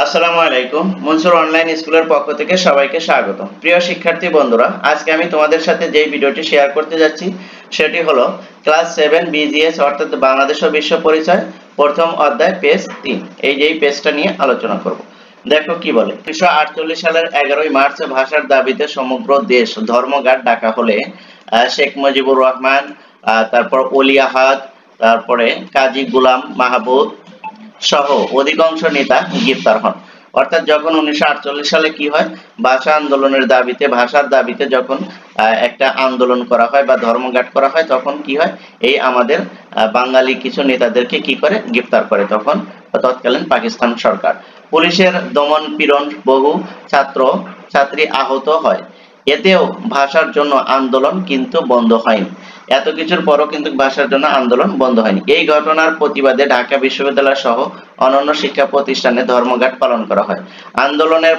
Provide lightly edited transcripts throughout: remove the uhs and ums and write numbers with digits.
আসসালামু আলাইকুম। মনসুর অনলাইন স্কুলের পক্ষ থেকে সবাইকে স্বাগত। প্রিয় শিক্ষার্থী বন্ধুরা, আজকে আমি তোমাদের সাথে যে ভিডিওটি শেয়ার করতে যাচ্ছি সেটি হলো ক্লাস 7 বিজিএস অর্থাৎ বাংলাদেশ ও বিশ্ব পরিচয় প্রথম অধ্যায় পেজ 3। এই পেজটা নিয়ে আলোচনা করব। দেখো কি বলে। 1948 সালের 11 মার্চ ভাষার দাবিতে সমগ্র দেশ ধর্মঘট ডাকা হলে শেখ মুজিবুর রহমান, তারপর ওলি আহাদ, তারপরে কাজী গোলাম মাহবুব সহ অধিকাংশ নেতা গ্রেফতার হন। অর্থাৎ যখন 1948 সালে কি হয়, ভাষা আন্দোলনের দাবিতে ভাষার দাবিতে যখন একটা আন্দোলন করা হয় বা ধর্মঘট করা হয়, তখন কি হয়, এই আমাদের বাঙালি কিছু নেতাদেরকে কি করে, গ্রেফতার করে তখন তৎকালীন পাকিস্তান সরকার। পুলিশের দমন পীড়ন, বহু ছাত্র ছাত্রী আহত হয়। এতেও ভাষার জন্য আন্দোলন কিন্তু বন্ধ হয়নি। এত কিছুর পরও কিন্তু ভাষার জন্য আন্দোলন বন্ধ হয়নি। এই ঘটনার প্রতিবাদে ঢাকা বিশ্ববিদ্যালয় সহ অন্যান্য শিক্ষা প্রতিষ্ঠানে ধর্মঘট পালন করা হয়। আন্দোলনের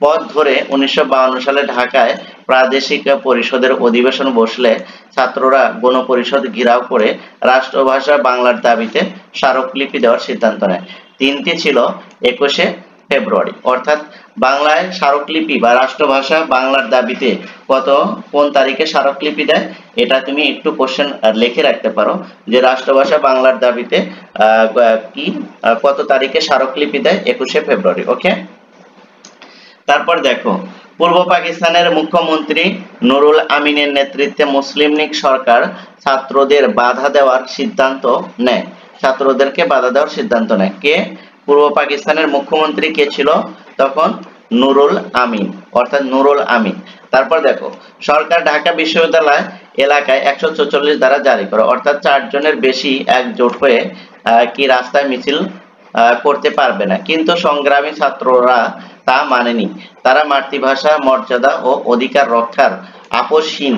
পথ ধরে 1952 সালে ঢাকায় প্রাদেশিক পরিষদের অধিবেশন বসলে ছাত্ররা গণপরিষদ ঘেরাও করে রাষ্ট্রভাষা বাংলার দাবিতে স্মারকলিপি দেওয়ার সিদ্ধান্ত নেয়। দিনটি ছিল 21শে ফেব্রুয়ারি। অর্থাৎ বাংলায় স্মারকলিপি বা রাষ্ট্রভাষা বাংলার দাবিতে কোন তারিখে স্মারকলিপি দেয়, এটা তুমি একটু কোশ্চেন লিখে রাখতে পারো যে রাষ্ট্রভাষা বাংলার দাবিতে কত তারিখে স্মারকলিপি দেয়, 21শে ফেব্রুয়ারি। ওকে, তারপর দেখো, পূর্ব পাকিস্তানের মুখ্যমন্ত্রী নুরুল আমিনের নেতৃত্বে মুসলিম লীগ সরকার ছাত্রদেরকে বাধা দেওয়ার সিদ্ধান্ত নেয়। কে? পূর্ব পাকিস্তানের মুখ্যমন্ত্রী কে ছিল তখন? নুরুল আমিন, অর্থাৎ নুরুল আমিন। তারপর দেখো, সরকার ঢাকা বিশ্ববিদ্যালয় এলাকায় 144 ধারা জারি করে, অর্থাৎ 4 জনের বেশি একজোট হয়ে কি রাস্তায় মিছিল করতে পারবে না। কিন্তু সংগ্রামী ছাত্ররা তা মানেনি। তারা মাতৃভাষার মর্যাদা ও অধিকার রক্ষার আপোষহীন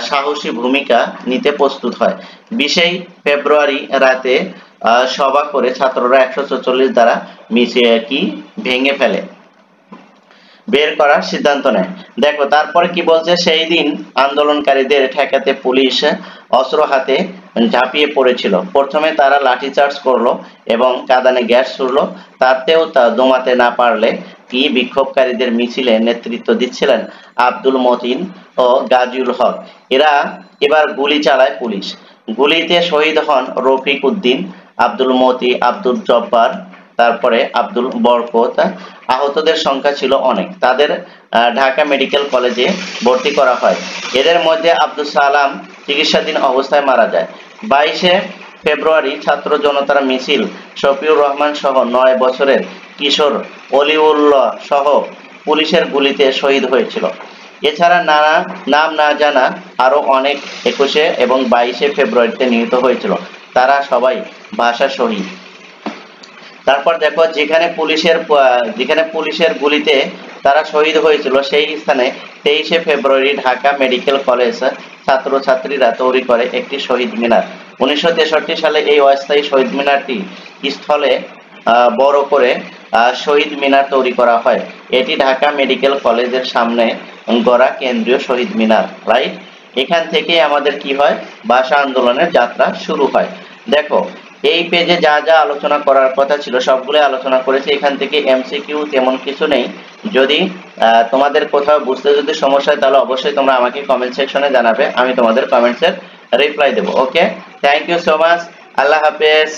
সাহসী ভূমিকা নিতে প্রস্তুত হয়। 20 ফেব্রুয়ারি রাতে সভা করে ছাত্ররা 144 ধারা ভেঙে ফেলে, বের করার সিদ্ধান্ত নেয়। দেখো তারপরে কি বলছে, সেই দিন আন্দোলনকারীদের ঠেকাতে পুলিশ অস্ত্র হাতে ঝাঁপিয়ে পড়েছিল। প্রথমে তারা লাঠিচার্জ করলো এবং কাঁদানে গ্যাস ছুড়লো। তাতেও তা দমাতে না পারলে কি বিক্ষোভকারীদের মিছিলে নেতৃত্ব দিচ্ছিলেন আব্দুল মতিন ও গাজীউল হক। এবার গুলি চালায় পুলিশ। গুলিতে শহীদ হন রফিক উদ্দিন, আব্দুল মতি, আব্দুল জব্বার, তারপরে আব্দুল বরকত। আহতদের সংখ্যা ছিল অনেক। তাদের ঢাকা মেডিকেল কলেজে ভর্তি করা হয়। এদের মধ্যে আব্দুল সালাম চিকিৎসাধীন অবস্থায় মারা যায়। 22 ফেব্রুয়ারি ছাত্র জনতার মিছিল শফিউর রহমান সহ 9 বছরের কিশোর অলিউল্লাহ সহ পুলিশের গুলিতে শহীদ হয়েছিল। এছাড়া নাম না জানা আরো অনেক 21 এবং 22 ফেব্রুয়ারিতে নিহত হয়েছিল। তারা সবাই ভাষা শহীদ। তারপর দেখো, যেখানে পুলিশের গুলিতে তারা শহীদ হয়েছিল সেই স্থানে 23 ফেব্রুয়ারি ঢাকা মেডিকেল কলেজ ছাত্রছাত্রীরা তৈরি করে একটি শহীদ মিনার। 1963 সালে এই অস্থায়ী শহীদ মিনারটি স্থলে বড় করে শহীদ মিনার তৈরি করা হয়। এটি ঢাকা মেডিকেল কলেজের সামনে গড়া কেন্দ্রীয় শহীদ মিনার। রাইট, এখান থেকে আমাদের কি হয়, ভাষা আন্দোলনের যাত্রা শুরু হয়। দেখো এই পেজে যা যা আলোচনা করার কথা ছিল সবগুলো আলোচনা করেছি। এখান থেকে এমসিকিউ তেমন কিছু নেই। যদি তোমাদের কোথাও বুঝতে যদি সমস্যা হয় তাহলে অবশ্যই তোমরা আমাকে কমেন্ট সেকশনে জানাবে, আমি তোমাদের কমেন্টসের রিপ্লাই দেবো। ওকে, থ্যাংক ইউ সো মাচ। আল্লাহ হাফেজ।